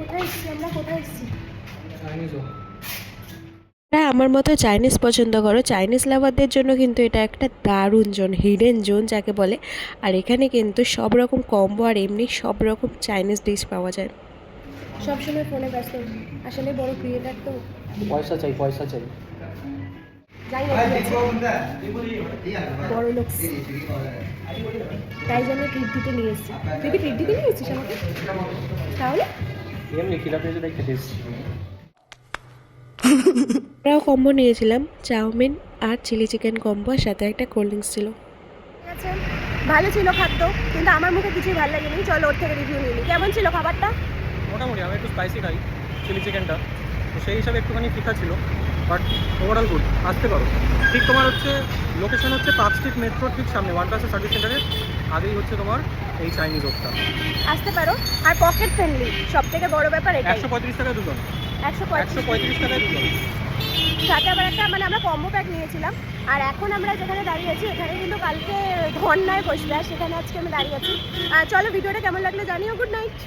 কোথায় এসেছি আমরা, কোথায় এসেছি? আমার মতো চাইনিজ পছন্দ করো, চাইনিজ লাভারদের জন্য কিন্তু এটা একটা দারুণ জোন, হিডেন জোন যাকে বলে। আর এখানে কিন্তু সব রকম কম্বো আর এমনি সব রকম চাইনিজ ডিশ পাওয়া যায়। সবসময় ফোনে ব্যস্ত, আসলে বড় ক্রিয়েটার তো। পয়সা চাই, পয়সা চাই। যাই হোক, বড় লোক, তাই জন্য ট্রিট দিতে নিয়ে এসেছি। তুই কি ট্রিট দিতে নিয়ে এসেছিস আমাকে? তাহলে এমনি খিদা পেয়েছে তাই খেতে এসেছি। আমরাও কম্বো নিয়েছিলাম, চাউমিন আর চিলি চিকেন কম্বো, আর সাথে একটা কোল্ড ড্রিঙ্কস ছিল। ঠিক আছে, ভালো ছিল খাদ্য, কিন্তু আমার মুখে কিছুই ভালো লাগেনি। চলো ওর থেকে রিভিউ নিই, কেমন ছিল খাবারটা? মোটামুটি আমি একটু স্পাইসি খাই চিলি চিকেনটা, তো সেই হিসাবে একটুখানি ফিকা ছিল, বাট ওভারঅল গুড। আসতে পারো, ঠিক তোমার হচ্ছে লোকেশন হচ্ছে পার্ক স্ট্রিট মেট্রোর ঠিক সামনে 1 সার্ভিস সেন্টারের আগেই হচ্ছে তোমার এই চাইনিজ ওপটা। আসতে পারো, আর পকেট ফ্রেন্ডলি, সব থেকে বড় ব্যাপার এটাই। 135 টাকায় দুজন, 135 টাকায় দুজন। সাথে আবার একটা আমরা কম্বো প্যাক নিয়েছিলাম। আর এখন আমরা যেখানে দাঁড়িয়ে আছি, এখানে কিন্তু কালকে ধর্নায় বসবে, আর সেখানে আজকে আমি দাঁড়িয়ে আছি। চলো, ভিডিওটা কেমন লাগলো জানিও। Good night.